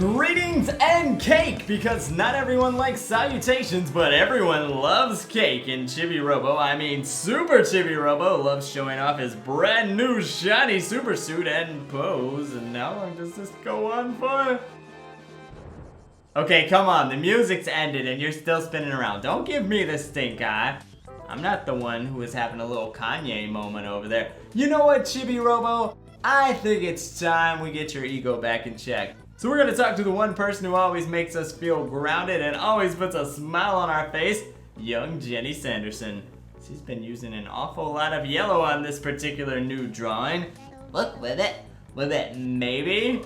Greetings and cake, because not everyone likes salutations, but everyone loves cake. And Chibi Robo, I mean Super Chibi Robo, loves showing off his brand new shiny super suit and pose. And how long does this go on for? Okay, come on, the music's ended and you're still spinning around. Don't give me the stink eye. I'm not the one who is having a little Kanye moment over there. You know what, Chibi Robo? I think it's time we get your ego back in check. So we're gonna talk to the one person who always makes us feel grounded and always puts a smile on our face, young Jenny Sanderson. She's been using an awful lot of yellow on this particular new drawing. Look, with it, maybe?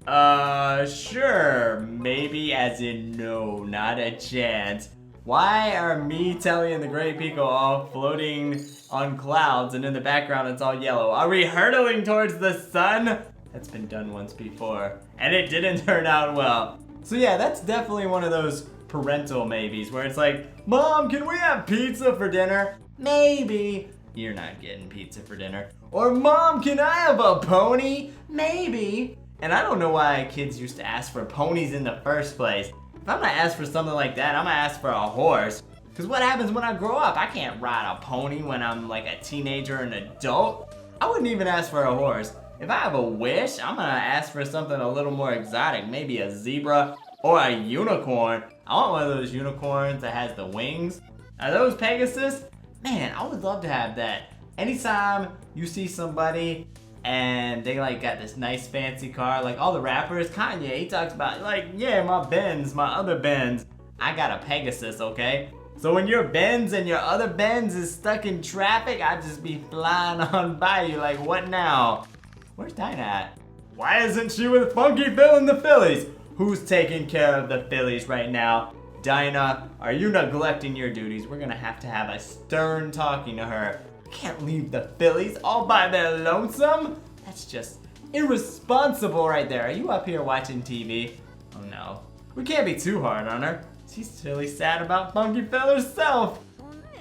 Sure, maybe as in no, not a chance. Why are me, Telly, and the Great Pico all floating on clouds and in the background it's all yellow? Are we hurtling towards the sun? That's been done once before, and it didn't turn out well. So yeah, that's definitely one of those parental maybes where it's like, Mom, can we have pizza for dinner? Maybe. You're not getting pizza for dinner. Or Mom, can I have a pony? Maybe. And I don't know why kids used to ask for ponies in the first place. If I'm gonna ask for something like that, I'm gonna ask for a horse. Because what happens when I grow up? I can't ride a pony when I'm like a teenager or an adult. I wouldn't even ask for a horse. If I have a wish, I'm gonna ask for something a little more exotic. Maybe a zebra or a unicorn. I want one of those unicorns that has the wings. Are those Pegasus? Man, I would love to have that. Anytime you see somebody and they like got this nice fancy car, like all the rappers, Kanye, he talks about like, yeah, my Benz, my other Benz. I got a Pegasus, okay? So when your Benz and your other Benz is stuck in traffic, I just be flying on by you like, what now? Where's Dinah at? Why isn't she with Funky Phil and the Phillies? Who's taking care of the Phillies right now? Dinah, are you neglecting your duties? We're gonna have to have a stern talking to her. We can't leave the Phillies all by their lonesome. That's just irresponsible right there. Are you up here watching TV? Oh no. We can't be too hard on her. She's really sad about Funky Phil herself.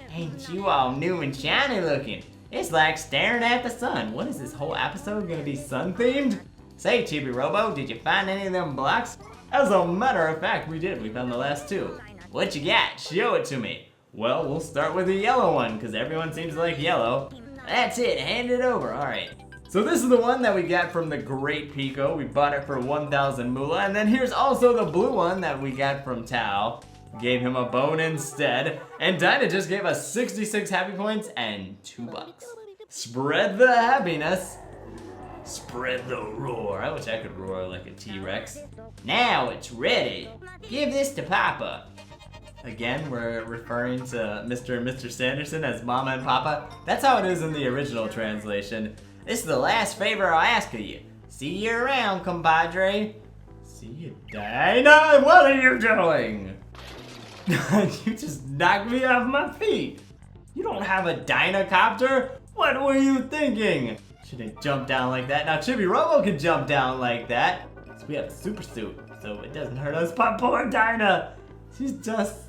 Ain't you all new and shiny looking? It's like staring at the sun. What is this whole episode gonna be sun themed? Say, Chibi Robo, did you find any of them blocks? As a matter of fact, we did. We found the last two. What you got? Show it to me. Well, we'll start with the yellow one, because everyone seems to like yellow. That's it, hand it over, alright. So this is the one that we got from the Great Pico. We bought it for 1,000 moolah, and then here's also the blue one that we got from Tao. Gave him a bone instead, and Dinah just gave us 66 happy points and $2. Spread the happiness. Spread the roar. I wish I could roar like a T-Rex. Now it's ready. Give this to Papa. Again, we're referring to Mr. and Mr. Sanderson as Mama and Papa. That's how it is in the original translation. This is the last favor I'll ask of you. See you around, compadre. See you, Dinah. What are you doing? You just knocked me off my feet. You don't have a Dynacopter? What were you thinking? Shouldn't jump down like that. Now Chibi Robo can jump down like that. So we have the super suit, so it doesn't hurt us. But poor Dinah, she's just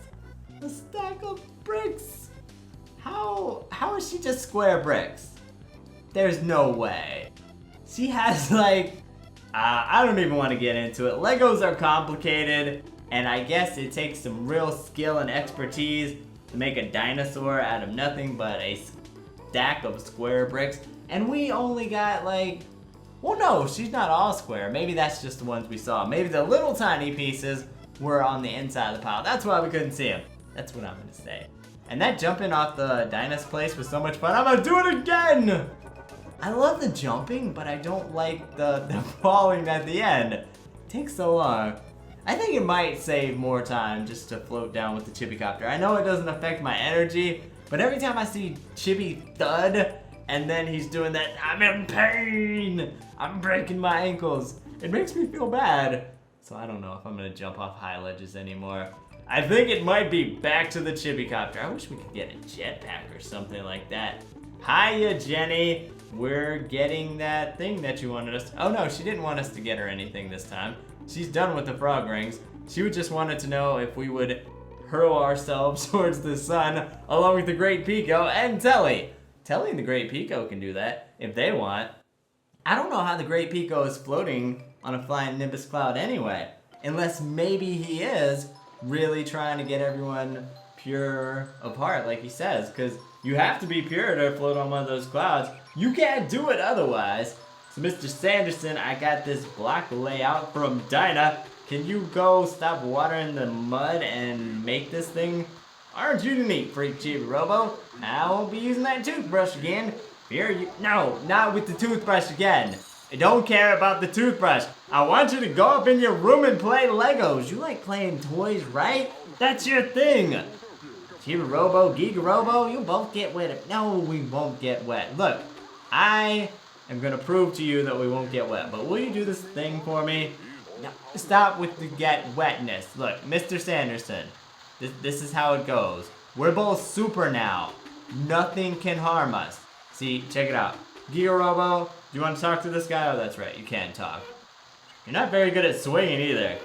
a stack of bricks. How is she just square bricks? There's no way. She has like, I don't even want to get into it. Legos are complicated. And I guess it takes some real skill and expertise to make a dinosaur out of nothing but a stack of square bricks. And we only got like, well no, she's not all square. Maybe that's just the ones we saw. Maybe the little tiny pieces were on the inside of the pile. That's why we couldn't see them. That's what I'm gonna say. And that jumping off the Dinah's place was so much fun. I'm gonna do it again! I love the jumping, but I don't like the falling at the end. It takes so long. I think it might save more time just to float down with the Chibi Copter. I know it doesn't affect my energy, but every time I see Chibi thud, and then he's doing that, I'm in pain, I'm breaking my ankles, it makes me feel bad. So I don't know if I'm gonna jump off high ledges anymore. I think it might be back to the Chibi Copter. I wish we could get a jetpack or something like that. Hiya, Jenny. We're getting that thing that you wanted us to. Oh no, she didn't want us to get her anything this time. She's done with the frog rings. She just wanted to know if we would hurl ourselves towards the sun along with the Great Pico and Telly. Telly and the Great Pico can do that if they want. I don't know how the Great Pico is floating on a flying nimbus cloud anyway. Unless maybe he is really trying to get everyone pure of heart, like he says. Because you have to be pure to float on one of those clouds. You can't do it otherwise. So Mr. Sanderson, I got this block layout from Dinah. Can you go stop watering the mud and make this thing? Aren't you the neat freak, Chibi Robo? I won't be using that toothbrush again. Here you— No, not with the toothbrush again. I don't care about the toothbrush. I want you to go up in your room and play Legos. You like playing toys, right? That's your thing. Chibi Robo, Giga Robo, you both get wet. No, we won't get wet. Look, I am gonna prove to you that we won't get wet. But will you do this thing for me? No, stop with the get wetness. Look, Mr. Sanderson, this is how it goes. We're both super now. Nothing can harm us. See, check it out. Giga Robo, do you want to talk to this guy? Oh, that's right, you can't talk. You're not very good at swinging either.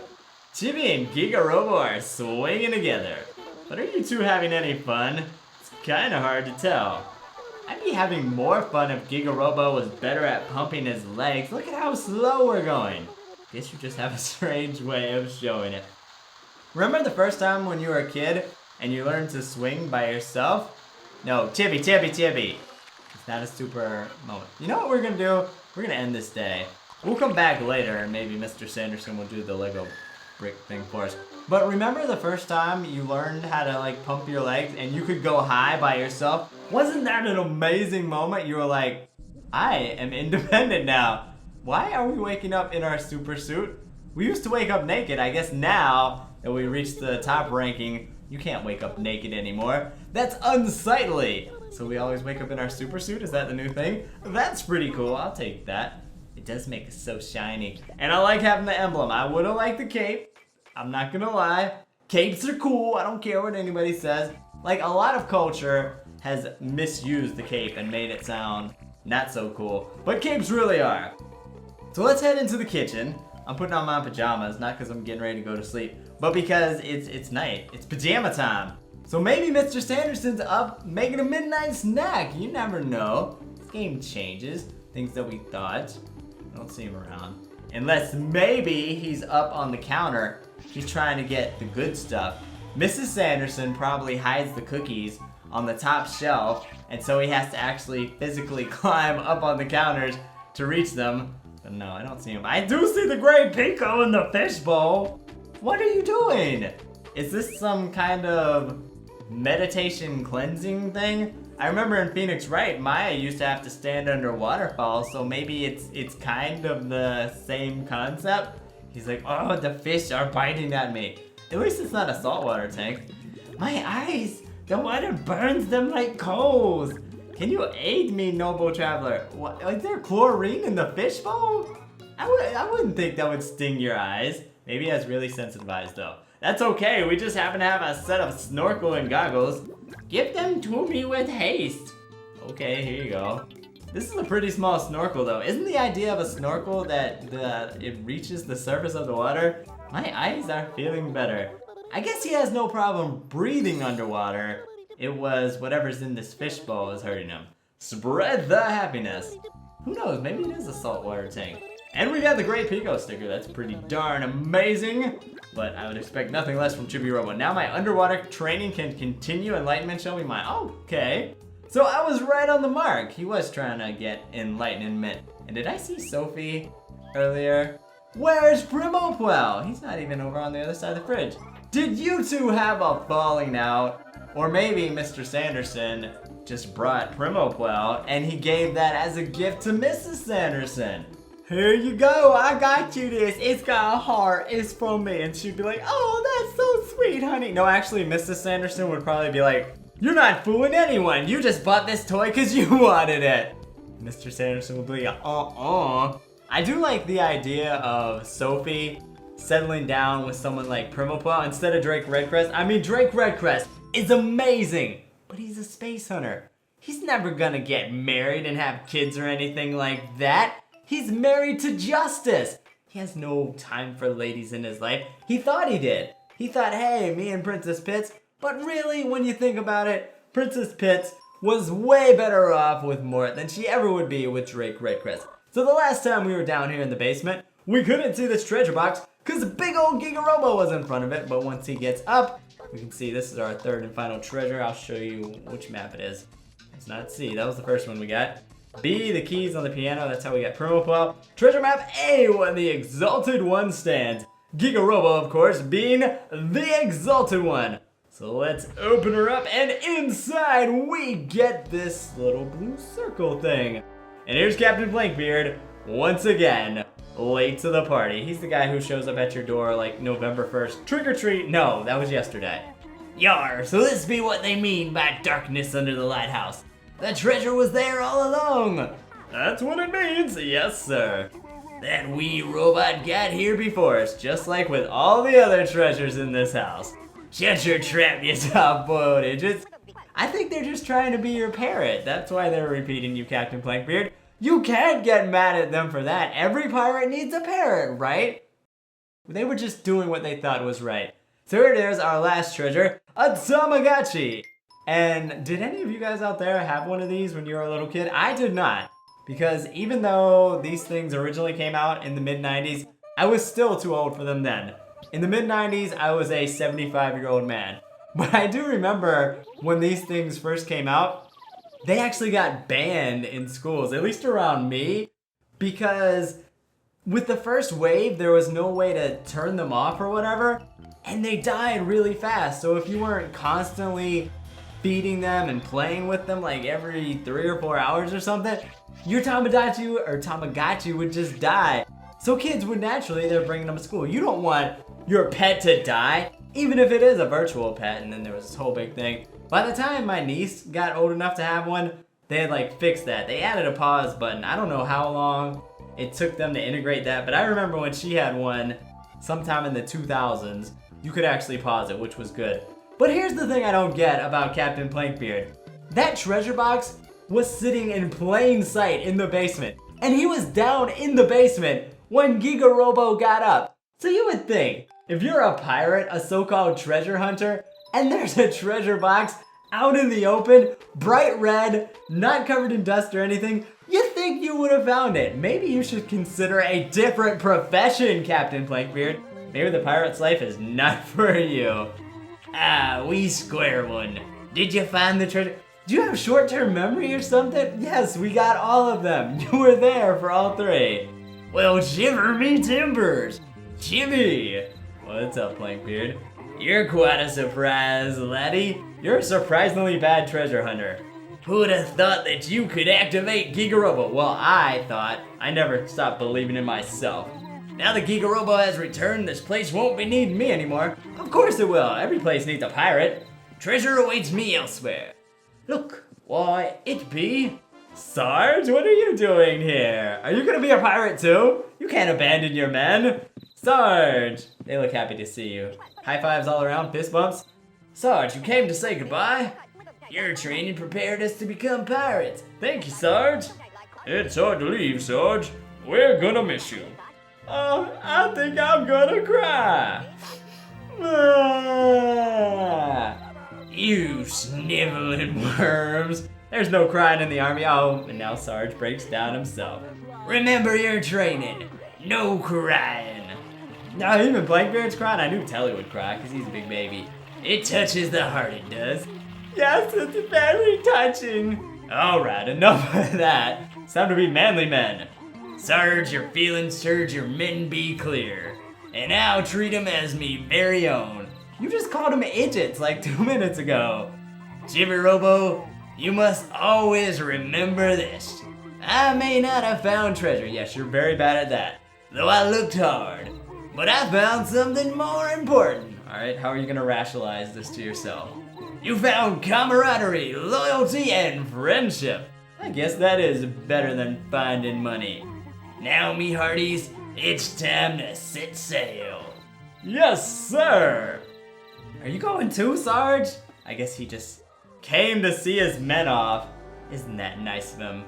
Chibi and Giga Robo are swinging together. But are you two having any fun? It's kind of hard to tell. I'd be having more fun if Giga Robo was better at pumping his legs. Look at how slow we're going. Guess you just have a strange way of showing it. Remember the first time when you were a kid and you learned to swing by yourself? No, Chibi. It's not a super moment. You know what we're gonna do? We're gonna end this day. We'll come back later and maybe Mr. Sanderson will do the Lego brick thing for us. But remember the first time you learned how to like pump your legs and you could go high by yourself? Wasn't that an amazing moment? You were like, I am independent now. Why are we waking up in our super suit? We used to wake up naked. I guess now that we reached the top ranking, you can't wake up naked anymore. That's unsightly. So we always wake up in our super suit? Is that the new thing? That's pretty cool. I'll take that. It does make us so shiny. And I like having the emblem. I would've liked the cape. I'm not gonna lie. Capes are cool. I don't care what anybody says. Like, a lot of culture has misused the cape and made it sound not so cool. But capes really are. So let's head into the kitchen. I'm putting on my pajamas, not because I'm getting ready to go to sleep, but because it's night. It's pajama time. So maybe Mr. Sanderson's up making a midnight snack. You never know. This game changes. Things that we thought. I don't see him around. Unless maybe he's up on the counter. He's trying to get the good stuff. Mrs. Sanderson probably hides the cookies on the top shelf, and so he has to actually physically climb up on the counters to reach them. But no, I don't see him. I do see the gray Pico in the fishbowl. What are you doing? Is this some kind of meditation cleansing thing? I remember in Phoenix Wright, Maya used to have to stand under waterfalls, so maybe it's kind of the same concept. He's like, oh, the fish are biting at me. At least it's not a saltwater tank. My eyes, the water burns them like coals. Can you aid me, noble traveler? What, is there chlorine in the fishbowl? I wouldn't think that would sting your eyes. Maybe he has really sensitive eyes though. That's okay, we just happen to have a set of snorkel and goggles. Give them to me with haste. Okay, here you go. This is a pretty small snorkel though. Isn't the idea of a snorkel that it reaches the surface of the water? My eyes are feeling better. I guess he has no problem breathing underwater. It was whatever's in this fishbowl is hurting him. Spread the happiness. Who knows, maybe it is a saltwater tank. And we got the Great Pico sticker. That's pretty darn amazing. But I would expect nothing less from Chibi Robo. Now my underwater training can continue. Enlightenment shall be mine. Okay. So I was right on the mark. He was trying to get enlightenment. And did I see Sophie earlier? Where's Primoquel? He's not even over on the other side of the fridge. Did you two have a falling out? Or maybe Mr. Sanderson just brought Primoquel and he gave that as a gift to Mrs. Sanderson. Here you go, I got you this. It's got a heart, it's from me. And she'd be like, oh, that's so sweet, honey. No, actually, Mrs. Sanderson would probably be like, you're not fooling anyone. You just bought this toy because you wanted it. Mr. Sanderson would be like, I do like the idea of Sophie settling down with someone like Primoquel instead of Drake Redcrest. I mean, Drake Redcrest is amazing, but he's a space hunter. He's never gonna get married and have kids or anything like that. He's married to Justice. He has no time for ladies in his life. He thought he did. He thought, hey, me and Princess Pitts. But really, when you think about it, Princess Pitts was way better off with Mort than she ever would be with Drake Redcrest. So the last time we were down here in the basement, we couldn't see this treasure box because big old Giga Robo was in front of it. But once he gets up, we can see this is our third and final treasure. I'll show you which map it is. It's not C, that was the first one we got. B, the keys on the piano, that's how we got Promo Pull. Treasure map A, when the Exalted One stands. Giga Robo, of course, being the Exalted One. So let's open her up, and inside we get this little blue circle thing. And here's Captain Blankbeard, once again, late to the party. He's the guy who shows up at your door like November 1st. Trick or treat? No, that was yesterday. Yar, so this be what they mean by darkness under the lighthouse. The treasure was there all along. That's what it means, yes sir. That wee robot got here before us, just like with all the other treasures in this house. Shut your trap, you soft-boiled idiots. I think they're just trying to be your parrot. That's why they're repeating you, Captain Blankbeard. You can't get mad at them for that. Every pirate needs a parrot, right? They were just doing what they thought was right. So here it is, our last treasure, a Tamagotchi. And did any of you guys out there have one of these when you were a little kid? I did not. Because even though these things originally came out in the mid-90s, I was still too old for them then. In the mid-90s, I was a 75-year-old man. But I do remember when these things first came out, they actually got banned in schools, at least around me, because with the first wave, there was no way to turn them off or whatever, and they died really fast. So if you weren't constantly feeding them and playing with them like every 3 or 4 hours or something, your Tamagotchi would just die. So kids would naturally, they're bringing them to school. You don't want your pet to die, even if it is a virtual pet. And then there was this whole big thing. By the time my niece got old enough to have one, they had like fixed that. They added a pause button. I don't know how long it took them to integrate that, but I remember when she had one sometime in the 2000s, you could actually pause it, which was good. But here's the thing I don't get about Captain Blankbeard. That treasure box was sitting in plain sight in the basement, and he was down in the basement when Giga Robo got up. So you would think, if you're a pirate, a so-called treasure hunter, and there's a treasure box out in the open, bright red, not covered in dust or anything, you'd think you would have found it. Maybe you should consider a different profession, Captain Blankbeard. Maybe the pirate's life is not for you. Ah, wee square one. Did you find the treasure? Do you have short-term memory or something? Yes, we got all of them. You were there for all 3. Well, shiver me timbers. Chibi! What's up, Blankbeard? You're quite a surprise, laddie. You're a surprisingly bad treasure hunter. Who would have thought that you could activate Giga Robo? Well, I thought. I never stopped believing in myself. Now that Giga Robo has returned, this place won't be needing me anymore. Of course it will. Every place needs a pirate. Treasure awaits me elsewhere. Look, why, it be... Sarge, what are you doing here? Are you gonna be a pirate too? You can't abandon your men. Sarge! They look happy to see you. High fives all around, fist bumps. Sarge, you came to say goodbye? Your training prepared us to become pirates. Thank you, Sarge. It's hard to leave, Sarge. We're gonna miss you. Oh, I think I'm gonna cry. You sniveling worms. There's no crying in the army. Oh, and now Sarge breaks down himself. Remember your training. No crying. No, even Blankbeard's crying. I knew Telly would cry because he's a big baby. It touches the heart, it does. Yes, it's very touching. Alright, enough of that. It's time to be manly men. Sarge, your feelings, Surge, your men be clear. And I'll treat him as me very own. You just called him idiots like 2 minutes ago. Chibi Robo, you must always remember this. I may not have found treasure. Yes, you're very bad at that. Though I looked hard. But I found something more important. Alright, how are you gonna rationalize this to yourself? You found camaraderie, loyalty, and friendship. I guess that is better than finding money. Now, me hearties, it's time to set sail. Yes, sir! Are you going too, Sarge? I guess he just came to see his men off. Isn't that nice of him?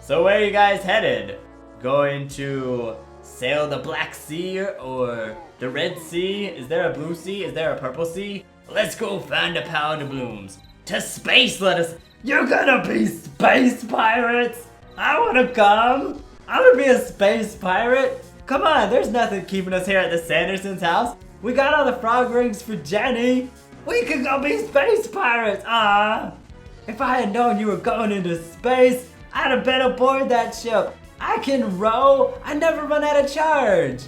So where are you guys headed? Going to sail the Black Sea or the Red Sea? Is there a blue sea? Is there a purple sea? Let's go find a power to blooms. To space, let us. You're gonna be space pirates? I wanna come. I wanna be a space pirate. Come on, there's nothing keeping us here at the Sandersons' house. We got all the frog rings for Jenny. We could go be space pirates, If I had known you were going into space, I'd have been aboard that ship. I can row, I never run out of charge.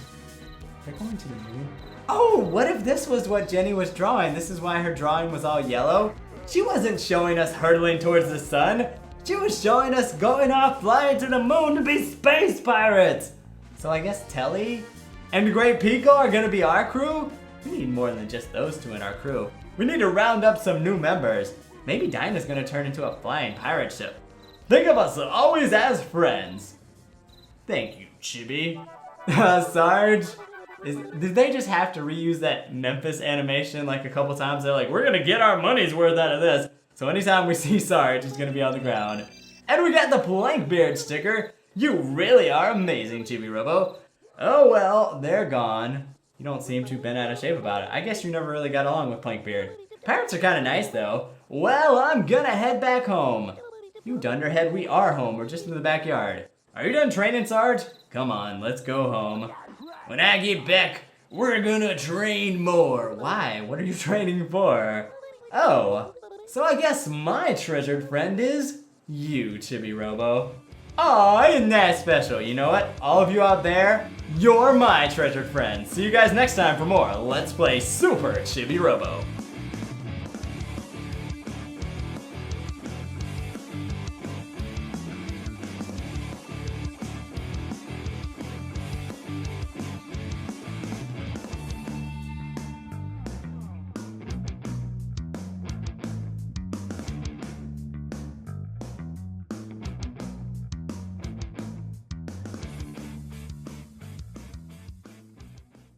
They're going to the moon. Oh, what if this was what Jenny was drawing? This is why her drawing was all yellow. She wasn't showing us hurtling towards the sun. She was showing us going off flying to the moon to be space pirates. So I guess Telly and Great Pico are gonna be our crew? We need more than just those two in our crew. We need to round up some new members. Maybe Dinah's gonna turn into a flying pirate ship. Think of us always as friends. Thank you, Chibi. Sarge? Did they just have to reuse that Memphis animation like a couple times? They're like, we're gonna get our money's worth out of this. So anytime we see Sarge, he's gonna be on the ground. And we got the Plankbeard sticker. You really are amazing, Chibi Robo. Oh well, they're gone. You don't seem too bent out of shape about it. I guess you never really got along with Plankbeard. Pirates are kinda nice though. Well, I'm gonna head back home. You dunderhead, we are home. We're just in the backyard. Are you done training, Sarge? Come on, let's go home. When I get back, we're gonna train more. Why? What are you training for? Oh, so I guess my treasured friend is you, Chibi Robo. Aw, isn't that special? You know what? All of you out there, you're my treasured friends. See you guys next time for more Let's Play Super Chibi Robo.